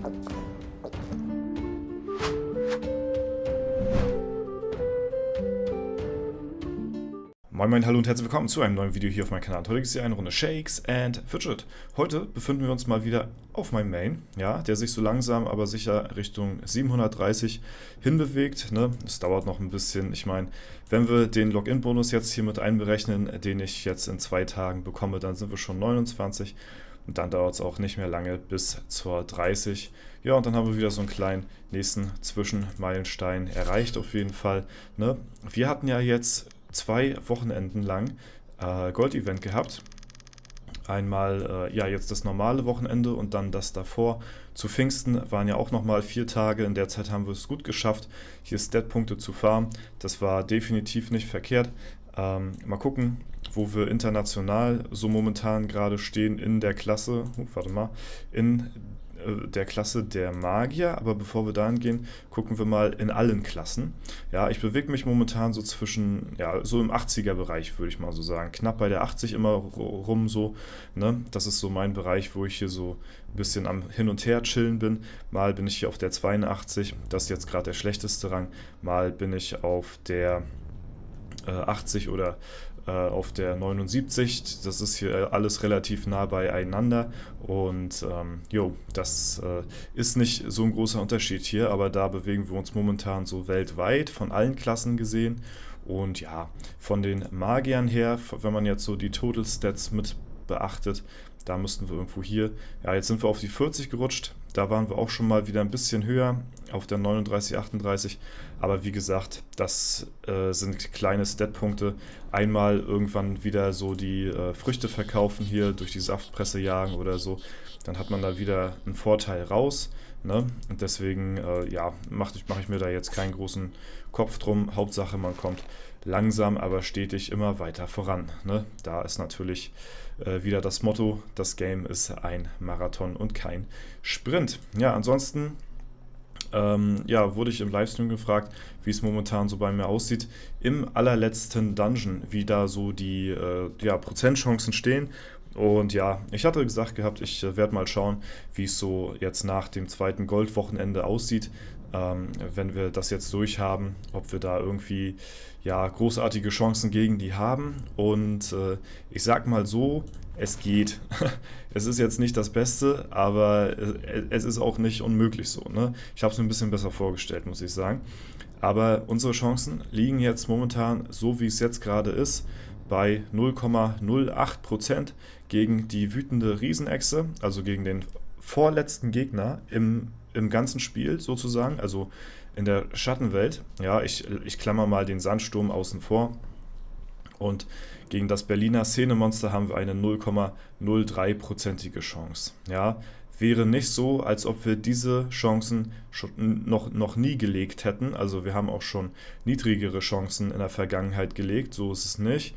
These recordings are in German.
Moin Moin, hallo und herzlich willkommen zu einem neuen Video hier auf meinem Kanal. Heute gibt es hier eine Runde Shakes and Fidget. Heute befinden wir uns mal wieder auf meinem Main, ja, der sich so langsam aber sicher Richtung 730 hinbewegt. Ne? Es dauert noch ein bisschen. Ich meine, wenn wir den Login-Bonus jetzt hier mit einberechnen, den ich jetzt in 2 Tagen bekomme, dann sind wir schon 29. Und dann dauert es auch nicht mehr lange bis zur 30. Ja, und dann haben wir wieder so einen kleinen nächsten Zwischenmeilenstein erreicht auf jeden Fall. Ne? Wir hatten ja jetzt 2 Wochenenden lang Gold-Event gehabt. Einmal ja jetzt das normale Wochenende und dann das davor. Zu Pfingsten waren ja auch nochmal 4 Tage. In der Zeit haben wir es gut geschafft, hier Stat-Punkte zu farmen. Das war definitiv nicht verkehrt. Mal gucken, wo wir international so momentan gerade stehen in der Klasse. In der Klasse der Magier, aber bevor wir dahin gehen, gucken wir mal in allen Klassen. Ja, ich bewege mich momentan so zwischen, ja, so im 80er-Bereich, würde ich mal so sagen. Knapp bei der 80 immer rum so, ne? Das ist so mein Bereich, wo ich hier so ein bisschen am Hin und Her chillen bin. Mal bin ich hier auf der 82, das ist jetzt gerade der schlechteste Rang. Mal bin ich auf der 80 oder auf der 79, das ist hier alles relativ nah beieinander und das ist nicht so ein großer Unterschied hier, aber da bewegen wir uns momentan so weltweit von allen Klassen gesehen und ja, von den Magiern her, wenn man jetzt so die Total Stats mit beachtet, da müssten wir irgendwo hier, ja, jetzt sind wir auf die 40 gerutscht, da waren wir auch schon mal wieder ein bisschen höher, auf der 39, 38, aber wie gesagt, das sind kleine Statpunkte, einmal irgendwann wieder so die Früchte verkaufen hier, durch die Saftpresse jagen oder so, dann hat man da wieder einen Vorteil raus, ne? Und deswegen, ja, mache ich mir da jetzt keinen großen Kopf drum, Hauptsache man kommt langsam, aber stetig immer weiter voran, ne? Da ist natürlich wieder das Motto, das Game ist ein Marathon und kein Sprint. Ja, ansonsten ja, wurde ich im Livestream gefragt, wie es momentan so bei mir aussieht. Im allerletzten Dungeon, wie da so die ja, Prozentchancen stehen. Und ja, ich hatte gesagt gehabt, ich werde mal schauen, wie es so jetzt nach dem zweiten Goldwochenende aussieht. Wenn wir das jetzt durchhaben, ob wir da irgendwie ja, großartige Chancen gegen die haben. Und ich sag mal so, es geht. Es ist jetzt nicht das Beste, aber es ist auch nicht unmöglich so. Ne? Ich habe es mir ein bisschen besser vorgestellt, muss ich sagen. Aber unsere Chancen liegen jetzt momentan, so wie es jetzt gerade ist, bei 0,08% gegen die wütende Riesenechse, also gegen den vorletzten Gegner im ganzen Spiel sozusagen, also in der Schattenwelt. Ja, ich klammer mal den Sandsturm außen vor. Und gegen das Berliner Szenemonster haben wir eine 0,03%ige Chance. Ja, wäre nicht so, als ob wir diese Chancen schon noch nie gelegt hätten. Also wir haben auch schon niedrigere Chancen in der Vergangenheit gelegt, so ist es nicht.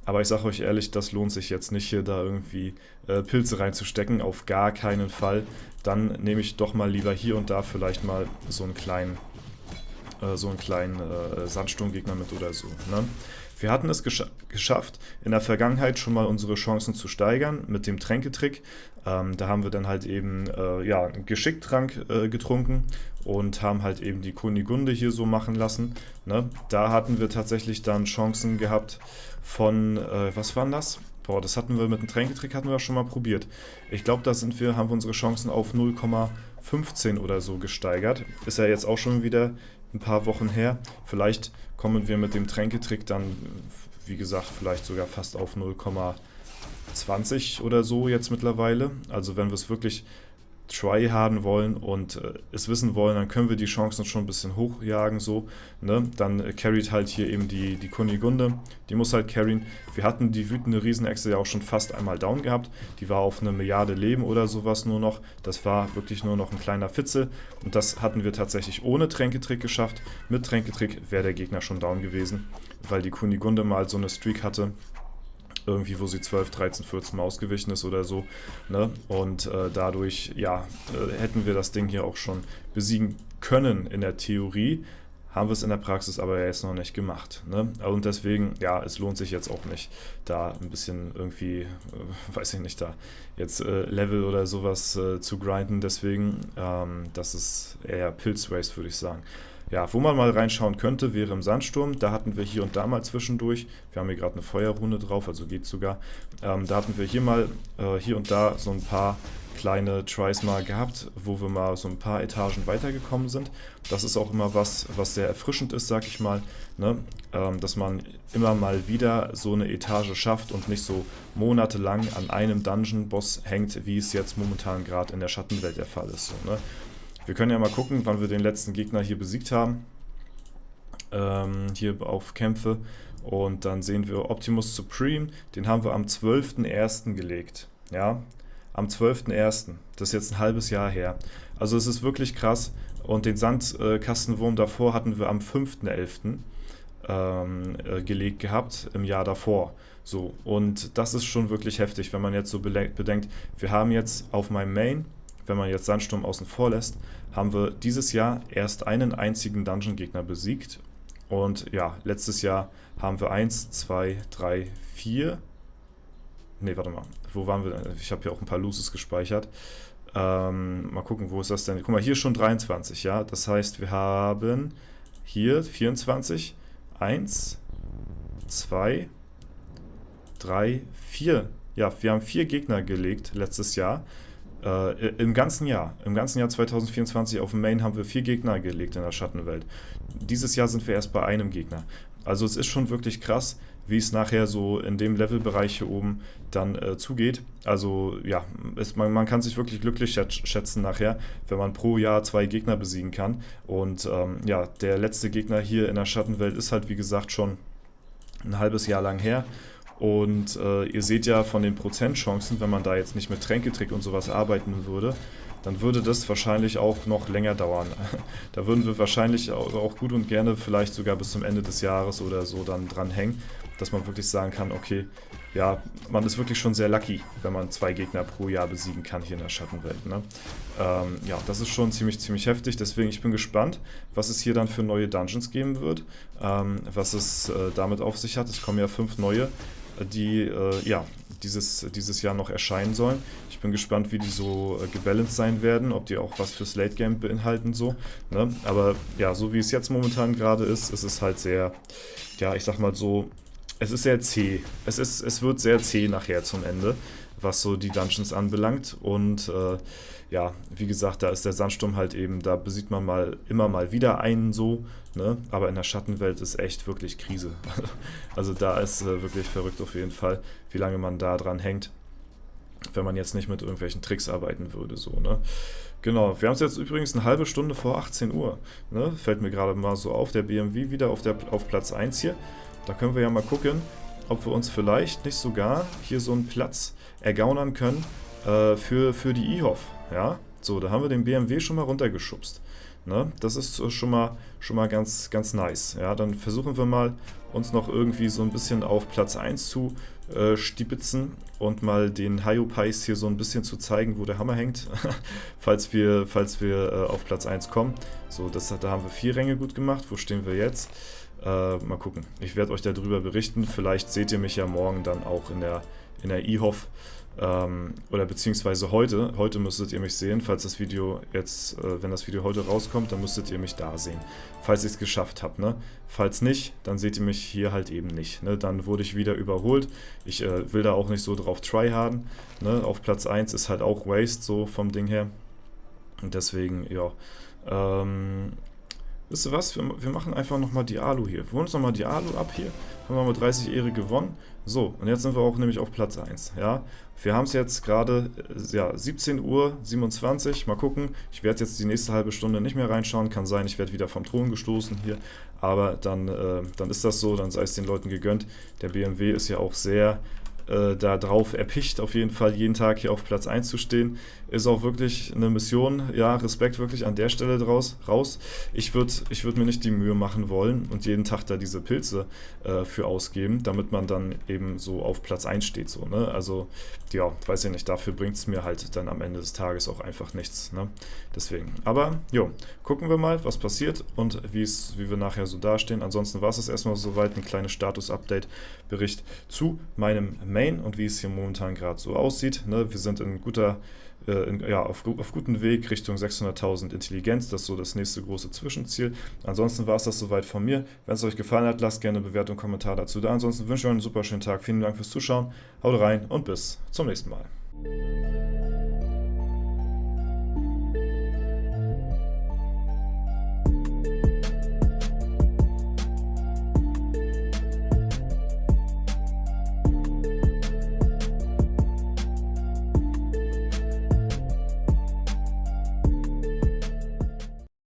Aber ich sage euch ehrlich, das lohnt sich jetzt nicht, hier da irgendwie Pilze reinzustecken, auf gar keinen Fall. Dann nehme ich doch mal lieber hier und da vielleicht mal so einen kleinen Sandsturmgegner mit oder so. Ne? Wir hatten es geschafft, in der Vergangenheit schon mal unsere Chancen zu steigern mit dem Tränketrick. Da haben wir dann halt eben ja, einen Geschicktrank getrunken und haben halt eben die Kunigunde hier so machen lassen. Ne? Da hatten wir tatsächlich dann Chancen gehabt von, was waren das? Boah, das hatten wir mit dem Tränketrick hatten wir schon mal probiert. Ich glaube, da haben wir unsere Chancen auf 0,15 oder so gesteigert. Ist ja jetzt auch schon wieder ein paar Wochen her. Vielleicht kommen wir mit dem Tränketrick dann, wie gesagt, vielleicht sogar fast auf 0,20 oder so jetzt mittlerweile. Also wenn wir es wirklich tryharden wollen und es wissen wollen, dann können wir die Chancen schon ein bisschen hochjagen, so, ne? Dann carryt halt hier eben die Kunigunde, die muss halt carryen. Wir hatten die wütende Riesenechse ja auch schon fast einmal down gehabt, die war auf 1 Milliarde Leben oder sowas nur noch, das war wirklich nur noch ein kleiner Fitzel und das hatten wir tatsächlich ohne Tränketrick geschafft. Mit Tränketrick wäre der Gegner schon down gewesen, weil die Kunigunde mal so eine Streak hatte, irgendwie, wo sie 12, 13, 14 Mal ausgewichen ist oder so. Ne? Und dadurch, ja, hätten wir das Ding hier auch schon besiegen können in der Theorie. haben wir es in der Praxis aber ja jetzt noch nicht gemacht. Ne? Und deswegen, ja, es lohnt sich jetzt auch nicht, da ein bisschen irgendwie, weiß ich nicht, da jetzt Level oder sowas zu grinden. Deswegen, das ist eher Pilz-Waste, würde ich sagen. Ja, wo man mal reinschauen könnte, wäre im Sandsturm. Da hatten wir hier und da mal zwischendurch, wir haben hier gerade eine Feuerrune drauf, also geht sogar. Da hatten wir hier und da so ein paar kleine Tries mal gehabt, wo wir mal so ein paar Etagen weitergekommen sind. Das ist auch immer was sehr erfrischend ist, sag ich mal, ne? Dass man immer mal wieder so eine Etage schafft und nicht so monatelang an einem Dungeon-Boss hängt, wie es jetzt momentan gerade in der Schattenwelt der Fall ist. So, ne? Wir können ja mal gucken, wann wir den letzten Gegner hier besiegt haben. Hier auf Kämpfe. Und dann sehen wir Optimus Supreme. Den haben wir am 12.01. gelegt. Ja, am 12.01. Das ist jetzt ein halbes Jahr her. Also es ist wirklich krass. Und den Sandkastenwurm davor hatten wir am 5.11. Gelegt gehabt, im Jahr davor. So, und das ist schon wirklich heftig, wenn man jetzt so bedenkt, wir haben jetzt auf meinem Main, wenn man jetzt Sandsturm außen vor lässt, haben wir dieses Jahr erst einen einzigen Dungeon-Gegner besiegt. Und ja, letztes Jahr haben wir 1, 2, 3, 4. Ne, warte mal. Wo waren wir denn? Ich habe hier auch ein paar Loses gespeichert. Mal gucken, wo ist das denn? Guck mal, hier schon 23, ja. Das heißt, wir haben hier 24. 1, 2, 3, 4. Ja, wir haben 4 Gegner gelegt letztes Jahr. Im ganzen Jahr 2024 auf dem Main haben wir 4 Gegner gelegt in der Schattenwelt. Dieses Jahr sind wir erst bei einem Gegner. Also es ist schon wirklich krass, wie es nachher so in dem Levelbereich hier oben dann zugeht. Also ja, man kann sich wirklich glücklich schätzen nachher, wenn man pro Jahr 2 Gegner besiegen kann. Und ja, der letzte Gegner hier in der Schattenwelt ist halt wie gesagt schon ein halbes Jahr lang her. Und ihr seht ja von den Prozentchancen, wenn man da jetzt nicht mit Tränketrick und sowas arbeiten würde, dann würde das wahrscheinlich auch noch länger dauern. Da würden wir wahrscheinlich auch gut und gerne vielleicht sogar bis zum Ende des Jahres oder so dann dranhängen, dass man wirklich sagen kann, okay, ja, man ist wirklich schon sehr lucky, wenn man 2 Gegner pro Jahr besiegen kann hier in der Schattenwelt. Ne? Ja, das ist schon ziemlich heftig, deswegen ich bin gespannt, was es hier dann für neue Dungeons geben wird, was es damit auf sich hat. Es kommen ja 5 neue, die ja, dieses Jahr noch erscheinen sollen. Ich bin gespannt, wie die so gebalanced sein werden, ob die auch was fürs Late Game beinhalten so. Ne? Aber ja, so wie es jetzt momentan gerade ist es halt sehr, ja, ich sag mal so, es ist sehr zäh. Es wird sehr zäh nachher zum Ende, was so die Dungeons anbelangt. Und ja, wie gesagt, da ist der Sandsturm halt eben, da besiegt man immer mal wieder einen so, ne? Aber in der Schattenwelt ist echt wirklich Krise. Also da ist wirklich verrückt auf jeden Fall, wie lange man da dran hängt, wenn man jetzt nicht mit irgendwelchen Tricks arbeiten würde, so, ne? Genau, wir haben es jetzt übrigens eine halbe Stunde vor 18 Uhr, ne? Fällt mir gerade mal so auf, der BMW wieder auf Platz 1 hier. Da können wir ja mal gucken, ob wir uns vielleicht nicht sogar hier so einen Platz ergaunern können für die IHOF, ja? So, da haben wir den BMW schon mal runtergeschubst. Ne? Das ist schon mal ganz nice. Ja? Dann versuchen wir mal, uns noch irgendwie so ein bisschen auf Platz 1 zu stibitzen und mal den Hyopies hier so ein bisschen zu zeigen, wo der Hammer hängt, falls wir auf Platz 1 kommen. So, da haben wir 4 Ränge gut gemacht. Wo stehen wir jetzt? Mal gucken. Ich werde euch darüber berichten. Vielleicht seht ihr mich ja morgen dann auch in der IHOF. Oder beziehungsweise heute müsstet ihr mich sehen, falls das Video jetzt, wenn das Video heute rauskommt, dann müsstet ihr mich da sehen, falls ich es geschafft habe, ne? Falls nicht, dann seht ihr mich hier halt eben nicht, ne? Dann wurde ich wieder überholt, ich will da auch nicht so drauf tryharden, ne? Auf Platz 1 ist halt auch Waste, so vom Ding her, und deswegen, ja, wisst ihr was, wir machen einfach nochmal die Alu hier, wir holen uns nochmal die Alu ab hier, haben wir mit 30 Ehre gewonnen. So, und jetzt sind wir auch nämlich auf Platz 1, ja. Wir haben es jetzt gerade, ja, 17:27 Uhr, mal gucken. Ich werde jetzt die nächste halbe Stunde nicht mehr reinschauen, kann sein, ich werde wieder vom Thron gestoßen hier, aber dann ist das so, dann sei es den Leuten gegönnt. Der BMW ist ja auch sehr da drauf erpicht, auf jeden Fall jeden Tag hier auf Platz 1 zu stehen. Ist auch wirklich eine Mission, ja, Respekt wirklich an der Stelle raus. Ich würd mir nicht die Mühe machen wollen und jeden Tag da diese Pilze für ausgeben, damit man dann eben so auf Platz 1 steht, so, ne? Also, ja, weiß ich nicht, dafür bringt es mir halt dann am Ende des Tages auch einfach nichts, ne? Deswegen. Aber, jo, gucken wir mal, was passiert und wie wir nachher so dastehen. Ansonsten war es erstmal soweit, ein kleines Status-Update-Bericht zu meinem Main und wie es hier momentan gerade so aussieht, ne? Wir sind auf gutem Weg Richtung 600.000 Intelligenz, das ist so das nächste große Zwischenziel. Ansonsten war es das soweit von mir. Wenn es euch gefallen hat, lasst gerne eine Bewertung und Kommentar dazu da. Ansonsten wünsche ich euch einen super schönen Tag. Vielen Dank fürs Zuschauen, haut rein und bis zum nächsten Mal.